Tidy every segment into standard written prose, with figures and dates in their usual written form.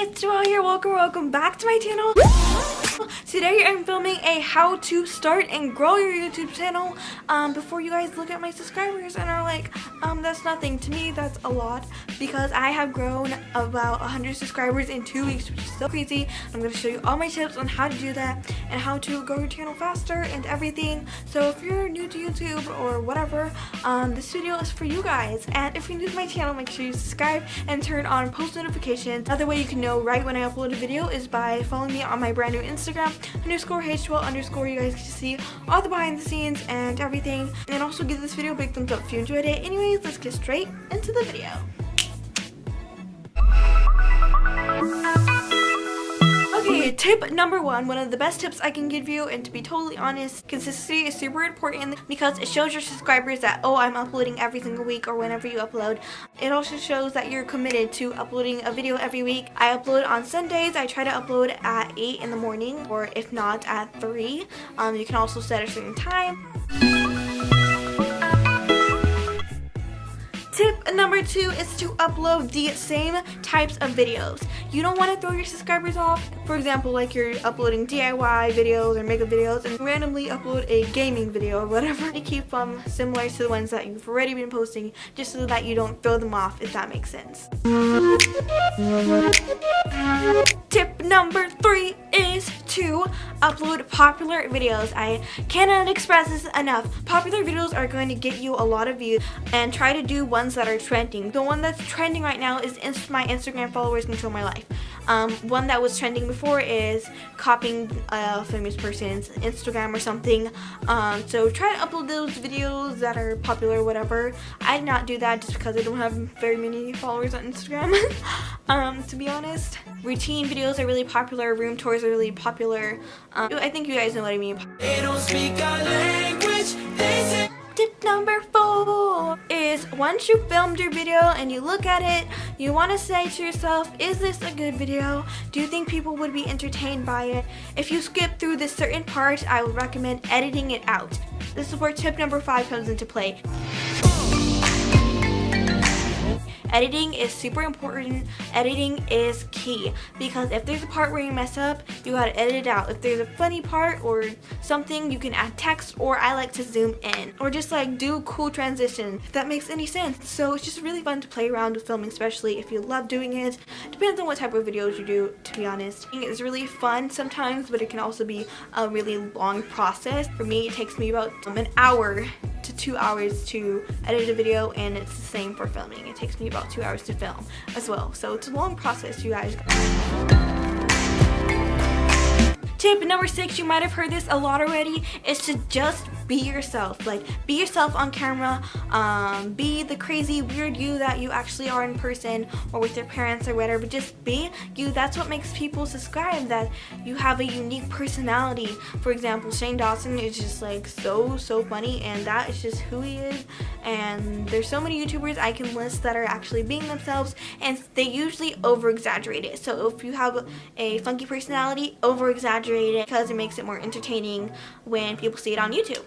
it's Joelle here. Welcome back to my channel. Today I'm filming a how to start and grow your YouTube channel. Before you guys look at my subscribers and are like, that's nothing. To me, that's a lot because I have grown about 100 subscribers in 2 weeks, which is so crazy. I'm going to show you all my tips on how to do that and how to grow your channel faster and everything. So if you're new to YouTube or whatever, this video is for you guys. And if you're new to my channel, make sure you subscribe and turn on post notifications. Another way you can know right when I upload a video is by following me on my brand new Instagram, _H12_. You guys can see all the behind the scenes and everything. And also give this video a big thumbs up if you enjoyed it. Anyways, let's get straight into the video. Okay, tip number one of the best tips I can give you, and to be totally honest, consistency is super important because it shows your subscribers that, oh, I'm uploading every single week or whenever you upload. It also shows that you're committed to uploading a video every week. I upload on Sundays. I try to upload at 8 in the morning, or if not at 3. You can also set a certain time. Tip number 2 is to upload the same types of videos. You don't want to throw your subscribers off. For example, like you're uploading DIY videos or makeup videos and randomly upload a gaming video or whatever, to keep them similar to the ones that you've already been posting, just so that you don't throw them off, if that makes sense. Tip number 3 is to upload popular videos. I cannot express this enough. Popular videos are going to get you a lot of views, and try to do ones that are trending. The one that's trending right now is my Instagram followers control my life. One that was trending before is copying a famous person's Instagram or something. So try to upload those videos that are popular, whatever. I did not do that just because I don't have very many followers on Instagram. To be honest, routine videos are really popular. Room tours are really popular. I think you guys know what I mean. They don't speak our language. They say. Tip number 4 is, once you filmed your video and you look at it, you want to say to yourself, is this a good video? Do you think people would be entertained by it? If you skip through this certain part, I would recommend editing it out. This is where tip number 5 comes into play. Editing is super important. Editing is key, because if there's a part where you mess up, you gotta edit it out. If there's a funny part or something, you can add text, or I like to zoom in, or just like do cool transition, if that makes any sense. So it's just really fun to play around with filming, especially if you love doing it. Depends on what type of videos you do, to be honest. It's really fun sometimes, but it can also be a really long process. For me, it takes me about an hour to 2 hours to edit a video, and it's the same for filming. It takes me about 2 hours to film as well, so it's a long process, you guys. Tip number 6, you might have heard this a lot already, is to just be yourself. Like, be yourself on camera. Be the crazy, weird you that you actually are in person or with your parents or whatever. Just be you. That's what makes people subscribe, that you have a unique personality. For example, Shane Dawson is just like so funny, and that is just who he is. And there's so many YouTubers I can list that are actually being themselves, and they usually over-exaggerate it. So if you have a funky personality, over-exaggerate it, because it makes it more entertaining when people see it on YouTube.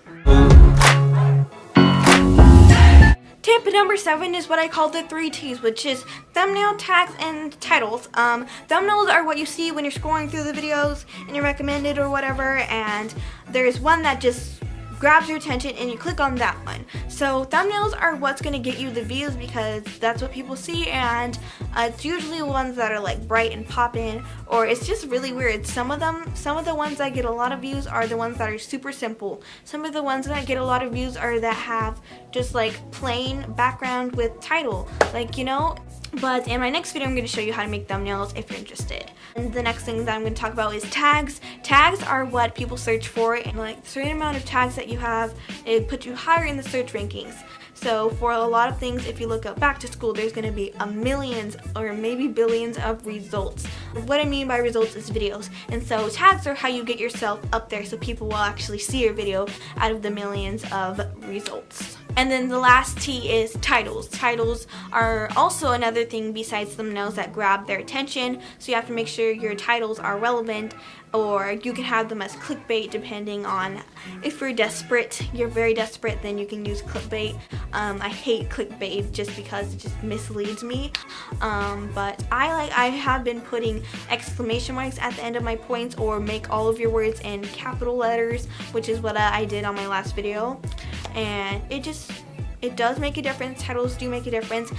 Tip number 7 is what I call the 3 T's, which is thumbnail, tags, and titles. Thumbnails are what you see when you're scrolling through the videos and you're recommended or whatever, and there's one that just grabs your attention and you click on that one. So thumbnails are what's going to get you the views, because that's what people see, and it's usually ones that are like bright and poppin', or it's just really weird. Some of the ones that get a lot of views are the ones that are super simple. Some of the ones that get a lot of views are that have just like plain background with title, like, you know. But in my next video, I'm going to show you how to make thumbnails if you're interested. And the next thing that I'm going to talk about is tags. Tags are what people search for, and like a certain amount of tags that you have, it puts you higher in the search rankings. So for a lot of things, if you look up back to school, there's going to be millions or maybe billions of results. What I mean by results is videos. And so tags are how you get yourself up there so people will actually see your video out of the millions of results. And then the last T is titles. Titles are also another thing besides thumbnails that grab their attention. So you have to make sure your titles are relevant, or you can have them as clickbait depending on if you're desperate. You're very desperate, then you can use clickbait. I hate clickbait just because it just misleads me. But I have been putting exclamation marks at the end of my points, or make all of your words in capital letters, which is what I did on my last video. And it does make a difference. Titles do make a difference.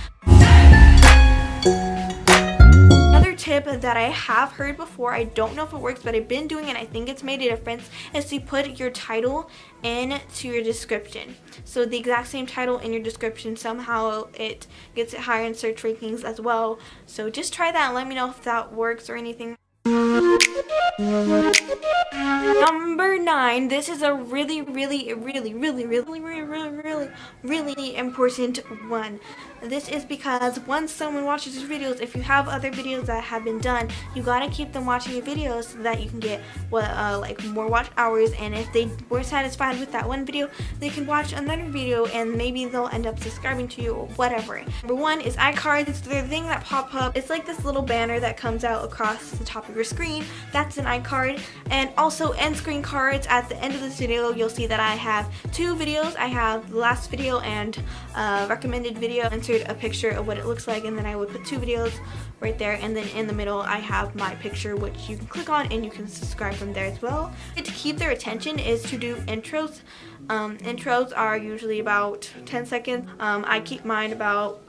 Another tip that I have heard before, I don't know if it works, but I've been doing it and I think it's made a difference, is to put your title into your description. So the exact same title in your description, somehow it gets it higher in search rankings as well. So just try that and let me know if that works or anything. Number 9, this is a really important one. This is because once someone watches your videos, if you have other videos that have been done, you gotta keep them watching your videos so that you can get like more watch hours. And if they were satisfied with that one video, they can watch another video and maybe they'll end up subscribing to you or whatever. Number 1 is iCards. It's the thing that pop up. It's like this little banner that comes out across the top of your screen. That's an iCard. And also end screen cards. At the end of this video, you'll see that I have 2 videos. I have the last video and recommended video. Insert a picture of what it looks like, and then I would put 2 videos right there, and then in the middle I have my picture, which you can click on and you can subscribe from there as well. To keep their attention is to do intros. Intros are usually about 10 seconds. I keep mine about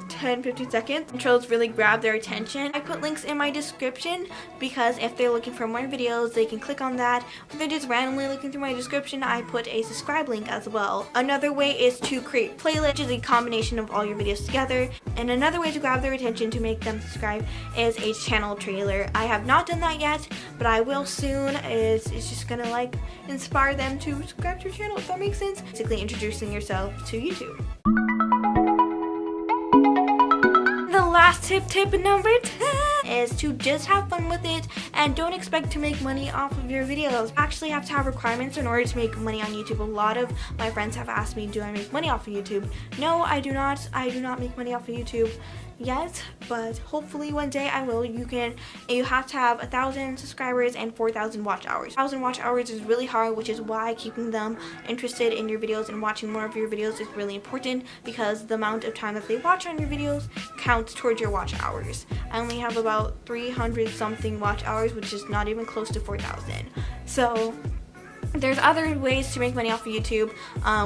10-15 seconds. Intros really grab their attention. I put links in my description because if they're looking for more videos, they can click on that. If they're just randomly looking through my description, I put a subscribe link as well. Another way is to create playlists, which is a combination of all your videos together. And another way to grab their attention to make them subscribe is a channel trailer. I have not done that yet, but I will soon. It's just gonna like inspire them to subscribe to your channel, if that makes sense. Basically introducing yourself to YouTube. Last tip number 10 is to just have fun with it and don't expect to make money off of your videos. You actually have to have requirements in order to make money on YouTube. A lot of my friends have asked me, do I make money off of YouTube? No, I do not. I do not make money off of YouTube yet, but hopefully one day I will. You have to have 1,000 subscribers and 4,000 watch hours. 1,000 watch hours is really hard, which is why keeping them interested in your videos and watching more of your videos is really important, because the amount of time that they watch on your videos counts towards your watch hours. I only have about 300 something watch hours, which is not even close to 4,000. So there's other ways to make money off of YouTube,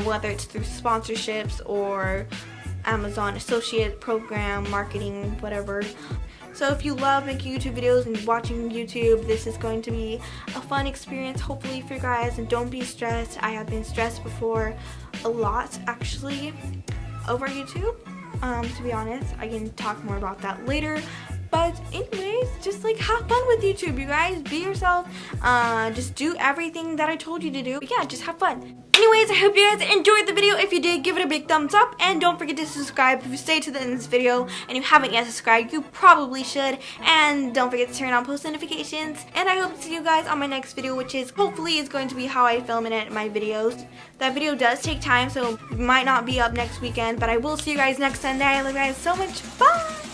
whether it's through sponsorships or Amazon Associate Program, marketing, whatever. So if you love making YouTube videos and watching YouTube, this is going to be a fun experience, hopefully, for you guys. And don't be stressed. I have been stressed before, a lot actually, over YouTube. To be honest, I can talk more about that later. But anyways, just like have fun with YouTube, you guys. Be yourself. Just do everything that I told you to do. But yeah, just have fun. Anyways, I hope you guys enjoyed the video. If you did, give it a big thumbs up. And don't forget to subscribe. If you stayed to the end of this video and you haven't yet subscribed, you probably should. And don't forget to turn on post notifications. And I hope to see you guys on my next video, which is hopefully is going to be how I film and edit my videos. That video does take time, so it might not be up next weekend. But I will see you guys next Sunday. I love you guys so much. Bye!